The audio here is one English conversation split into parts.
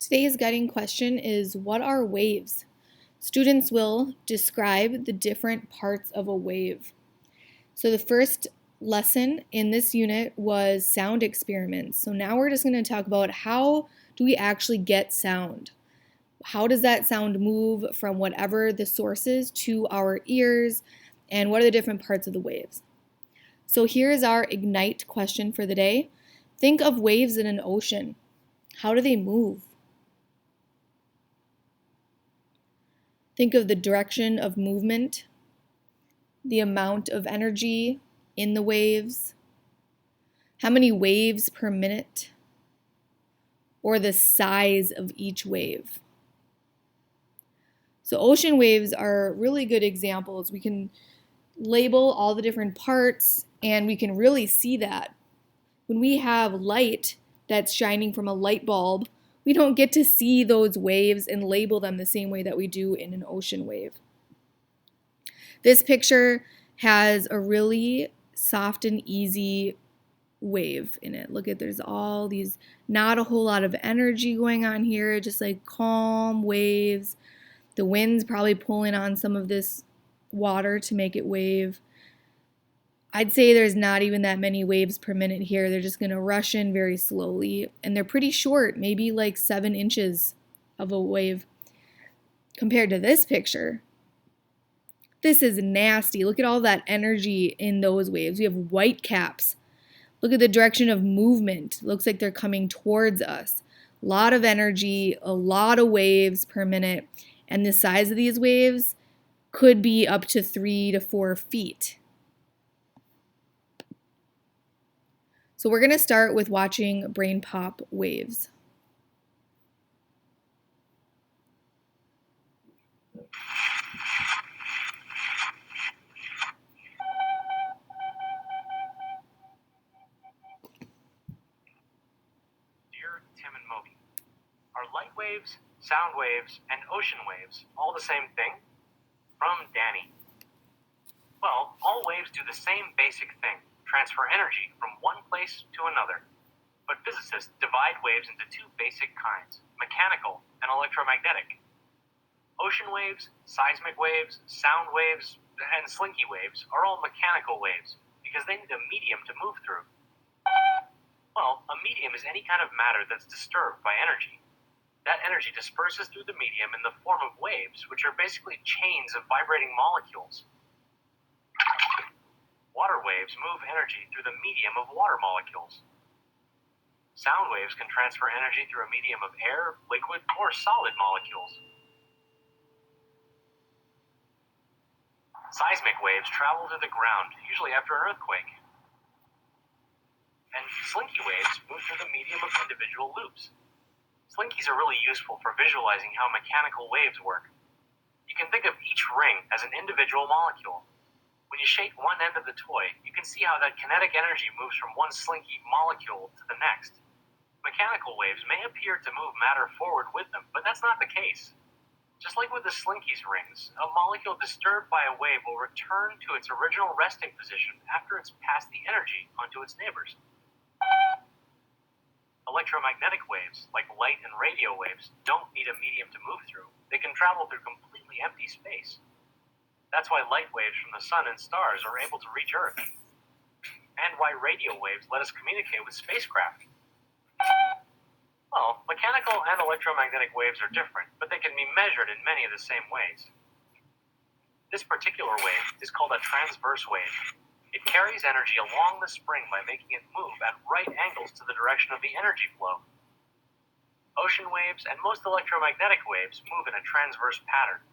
Today's guiding question is, what are waves? Students will describe the different parts of a wave. So the first lesson in this unit was sound experiments. So now we're just going to talk about how do we actually get sound? How does that sound move from whatever the source is to our ears, and what are the different parts of the waves? So here is our Ignite question for the day. Think of waves in an ocean. How do they move? Think of the direction of movement, the amount of energy in the waves, how many waves per minute, or the size of each wave. So ocean waves are really good examples. We can label all the different parts and we can really see that. When we have light that's shining from a light bulb, we don't get to see those waves and label them the same way that we do in an ocean wave. This picture has a really soft and easy wave in it. Look at, there's all these, not a whole lot of energy going on here, just like calm waves. The wind's probably pulling on some of this water to make it wave. I'd say there's not even that many waves per minute here. They're just going to rush in very slowly, and they're pretty short, maybe like 7 inches of a wave compared to this picture. This is nasty. Look at all that energy in those waves. We have white caps. Look at the direction of movement. Looks like they're coming towards us. A lot of energy, a lot of waves per minute, and the size of these waves could be up to 3 to 4 feet. So we're going to start with watching brain pop waves. Dear Tim and Moby, are light waves, sound waves, and ocean waves all the same thing? From Danny. Well, all waves do the same basic thing, transfer energy from one place to another. But physicists divide waves into two basic kinds, mechanical and electromagnetic. Ocean waves, seismic waves, sound waves, and slinky waves are all mechanical waves because they need a medium to move through. Well, a medium is any kind of matter that's disturbed by energy. That energy disperses through the medium in the form of waves, which are basically chains of vibrating molecules. Water waves move energy through the medium of water molecules. Sound waves can transfer energy through a medium of air, liquid, or solid molecules. Seismic waves travel through the ground, usually after an earthquake. And slinky waves move through the medium of individual loops. Slinkies are really useful for visualizing how mechanical waves work. You can think of each ring as an individual molecule. When you shake one end of the toy, you can see how that kinetic energy moves from one slinky molecule to the next. Mechanical waves may appear to move matter forward with them, but that's not the case. Just like with the slinky's rings, a molecule disturbed by a wave will return to its original resting position after it's passed the energy onto its neighbors. Electromagnetic waves, like light and radio waves, don't need a medium to move through. They can travel through completely empty space. That's why light waves from the sun and stars are able to reach Earth, and why radio waves let us communicate with spacecraft. Well, mechanical and electromagnetic waves are different, but they can be measured in many of the same ways. This particular wave is called a transverse wave. It carries energy along the spring by making it move at right angles to the direction of the energy flow. Ocean waves and most electromagnetic waves move in a transverse pattern.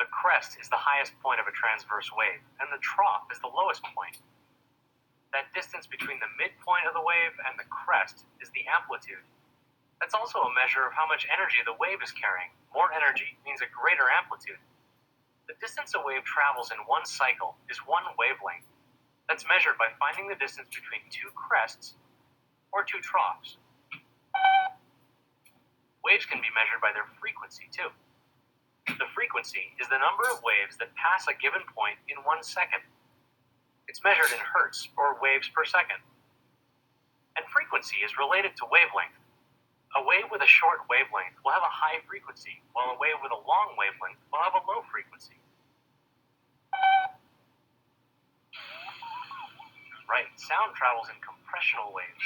The crest is the highest point of a transverse wave, and the trough is the lowest point. That distance between the midpoint of the wave and the crest is the amplitude. That's also a measure of how much energy the wave is carrying. More energy means a greater amplitude. The distance a wave travels in one cycle is one wavelength. That's measured by finding the distance between two crests or two troughs. Waves can be measured by their frequency too. The frequency is the number of waves that pass a given point in 1 second. It's measured in hertz, or waves per second. And frequency is related to wavelength. A wave with a short wavelength will have a high frequency, while a wave with a long wavelength will have a low frequency. Right, sound travels in compressional waves.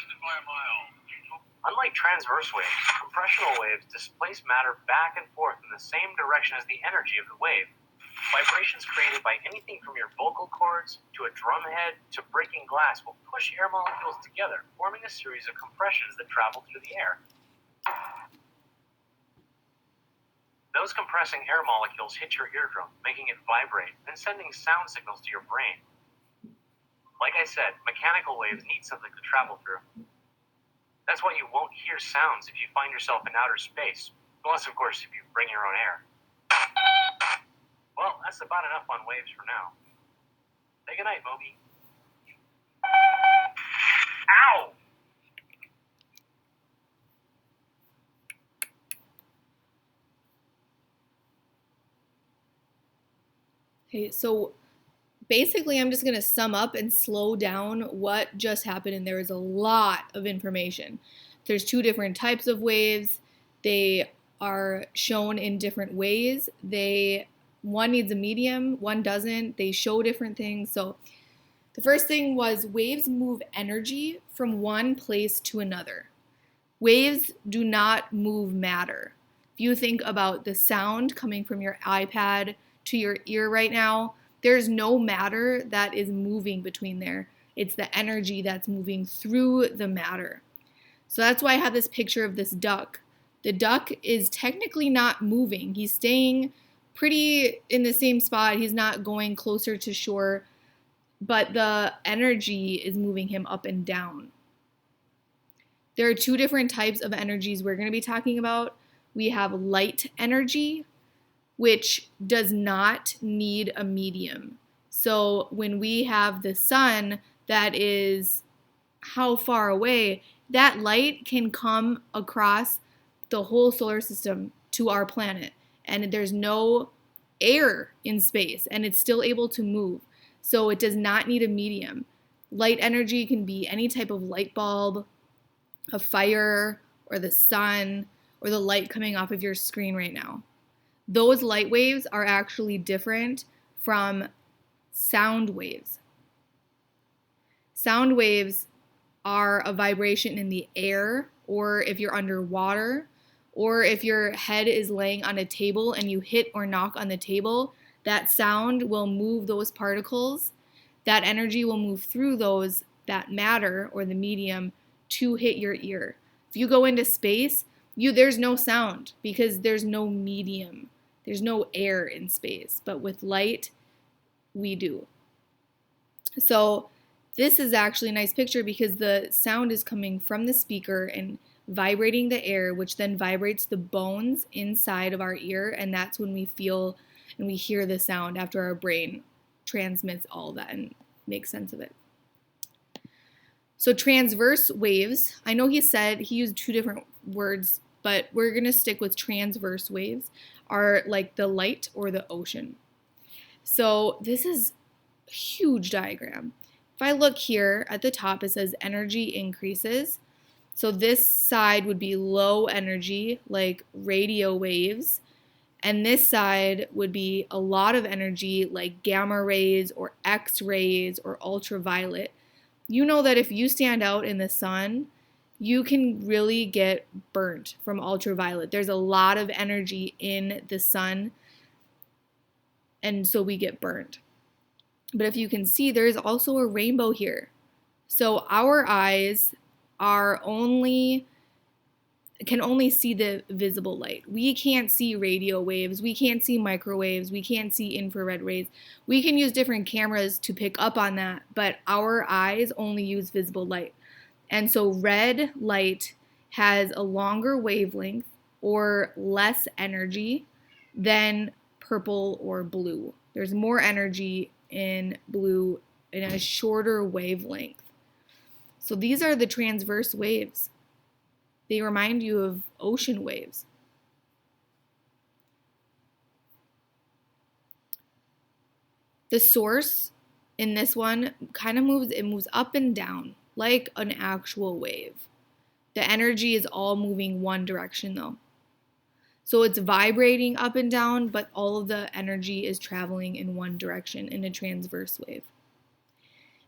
Unlike transverse waves, compressional waves displace matter back and forth in the same direction as the energy of the wave. Vibrations created by anything from your vocal cords to a drum head to breaking glass will push air molecules together, forming a series of compressions that travel through the air. Those compressing air molecules hit your eardrum, making it vibrate and sending sound signals to your brain. Like I said, mechanical waves need something to travel through. That's why you won't hear sounds if you find yourself in outer space, unless, of course, if you bring your own air. Well, that's about enough on waves for now. Say goodnight, Moby. Ow! Okay, so basically I'm just going to sum up and slow down what just happened, and there is a lot of information. There's two different types of waves. They are shown in different ways. One needs a medium, one doesn't. They show different things. So the first thing was waves move energy from one place to another. Waves do not move matter. If you think about the sound coming from your iPad to your ear right now, there's no matter that is moving between there. It's the energy that's moving through the matter. So that's why I have this picture of this duck. The duck is technically not moving. He's staying pretty in the same spot. He's not going closer to shore, but the energy is moving him up and down. There are two different types of energies we're going to be talking about. We have light energy, which does not need a medium. So when we have the sun that is how far away, that light can come across the whole solar system to our planet. And there's no air in space, and it's still able to move. So it does not need a medium. Light energy can be any type of light bulb, a fire, or the sun, or the light coming off of your screen right now. Those light waves are actually different from sound waves. Sound waves are a vibration in the air, or if you're underwater, or if your head is laying on a table and you hit or knock on the table, that sound will move those particles. That energy will move through that matter or the medium to hit your ear. If you go into space, there's no sound because there's no medium. There's no air in space, but with light, we do. So this is actually a nice picture because the sound is coming from the speaker and vibrating the air, which then vibrates the bones inside of our ear, and that's when we feel and we hear the sound after our brain transmits all that and makes sense of it. So transverse waves, I know he used two different words, but we're going to stick with transverse waves, are like the light or the ocean. So this is a huge diagram. If I look here at the top, it says energy increases. So this side would be low energy, like radio waves. And this side would be a lot of energy, like gamma rays or X-rays or ultraviolet. You know that if you stand out in the sun, you can really get burnt from ultraviolet. There's a lot of energy in the sun, and so we get burnt. But if you can see, there's also a rainbow here. So our eyes can only see the visible light. We can't see radio waves, we can't see microwaves, we can't see infrared rays. We can use different cameras to pick up on that, but our eyes only use visible light. And so red light has a longer wavelength or less energy than purple or blue. There's more energy in blue in a shorter wavelength. So these are the transverse waves. They remind you of ocean waves. The source in this one kind of moves up and down like an actual wave. The energy is all moving one direction though. So it's vibrating up and down, but all of the energy is traveling in one direction in a transverse wave.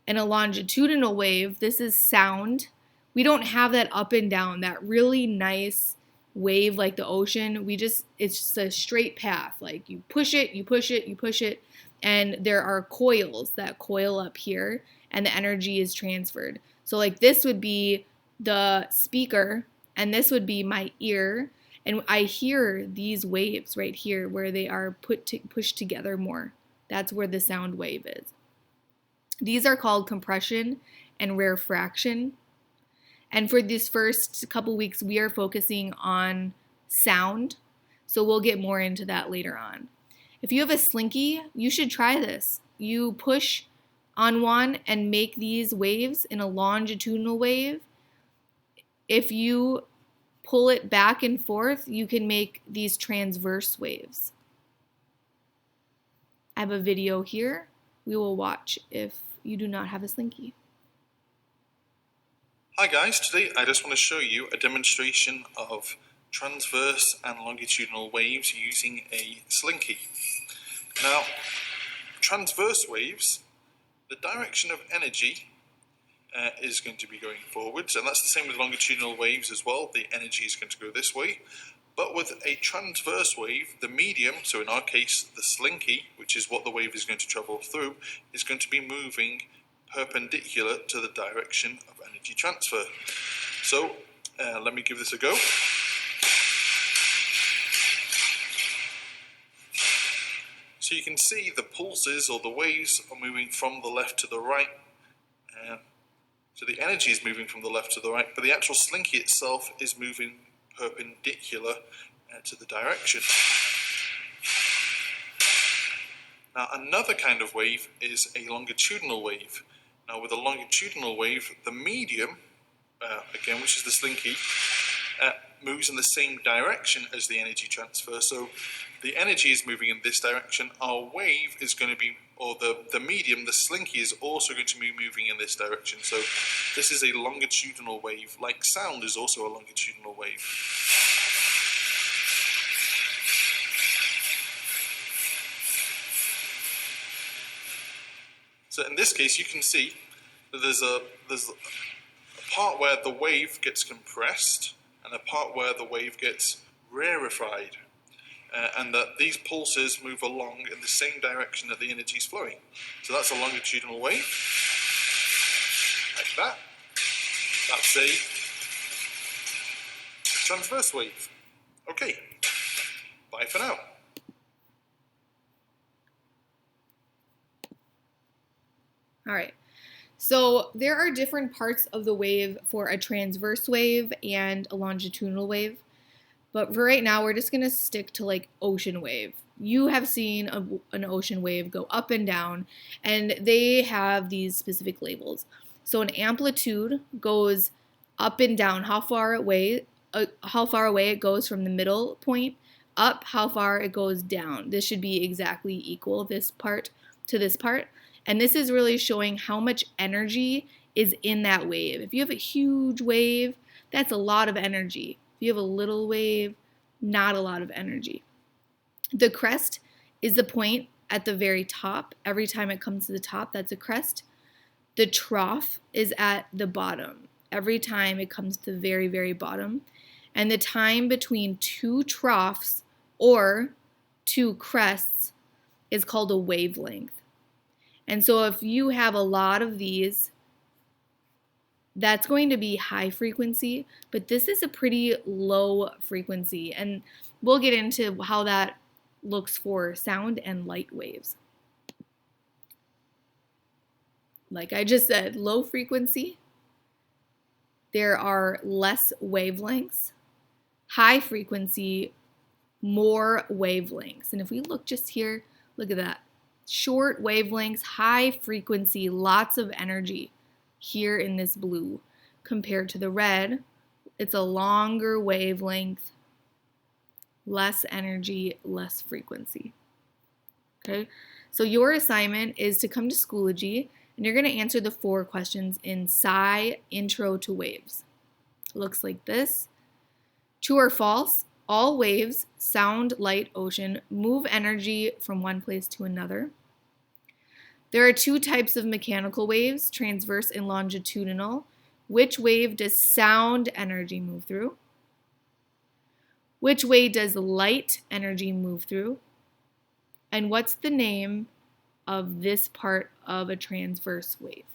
And a longitudinal wave, this is sound. We don't have that up and down, that really nice wave like the ocean. It's just a straight path. Like you push it, you push it, you push it, and there are coils that coil up here, and the energy is transferred. So like this would be the speaker, and this would be my ear, and I hear these waves right here where they are pushed together more. That's where the sound wave is. These are called compression and rarefaction. And for these first couple weeks, we are focusing on sound. So we'll get more into that later on. If you have a slinky, you should try this. You push on one and make these waves in a longitudinal wave. If you pull it back and forth, you can make these transverse waves. I have a video here we will watch if you do not have a slinky. Hi guys, today I just want to show you a demonstration of transverse and longitudinal waves using a slinky. Now, transverse waves, the direction of energy is going to be going forwards, and that's the same with longitudinal waves as well. The energy is going to go this way. But with a transverse wave, the medium, so in our case the slinky, which is what the wave is going to travel through, is going to be moving perpendicular to the direction of energy transfer. So let me give this a go. So you can see the pulses or the waves are moving from the left to the right. So the energy is moving from the left to the right, but the actual slinky itself is moving perpendicular to the direction. Now another kind of wave is a longitudinal wave. Now with a longitudinal wave, the medium, again which is the slinky, moves in the same direction as the energy transfer. So the energy is moving in this direction, our wave is going to be, or the medium, the slinky, is also going to be moving in this direction. So this is a longitudinal wave, like sound is also a longitudinal wave. So in this case you can see that there's a part where the wave gets compressed and a part where the wave gets rarefied. And that these pulses move along in the same direction that the energy is flowing. So that's a longitudinal wave, like that. That's a transverse wave. Okay, bye for now. All right. So there are different parts of the wave for a transverse wave and a longitudinal wave. But for right now, we're just going to stick to like ocean wave. You have seen an ocean wave go up and down, and they have these specific labels. So an amplitude goes up and down, how far away it goes from the middle point, up how far it goes down. This should be exactly equal, this part to this part. And this is really showing how much energy is in that wave. If you have a huge wave, that's a lot of energy. If you have a little wave, not a lot of energy. The crest is the point at the very top. Every time it comes to the top, that's a crest. The trough is at the bottom. Every time it comes to the very, very bottom. And the time between two troughs or two crests is called a wavelength. And so if you have a lot of these, that's going to be high frequency, but this is a pretty low frequency, and we'll get into how that looks for sound and light waves. Like I just said, low frequency, there are less wavelengths. High frequency, more wavelengths. And if we look just here, look at that. Short wavelengths, high frequency, lots of energy. Here in this blue, compared to the red, it's a longer wavelength, less energy, less frequency. Okay, so your assignment is to come to Schoology And you're going to answer the 4 questions in Sci Intro to Waves. It looks like this. True or false? All waves, sound, light, ocean, move energy from one place to another. There are 2 types of mechanical waves, transverse and longitudinal. Which wave does sound energy move through? Which way does light energy move through? And what's the name of this part of a transverse wave?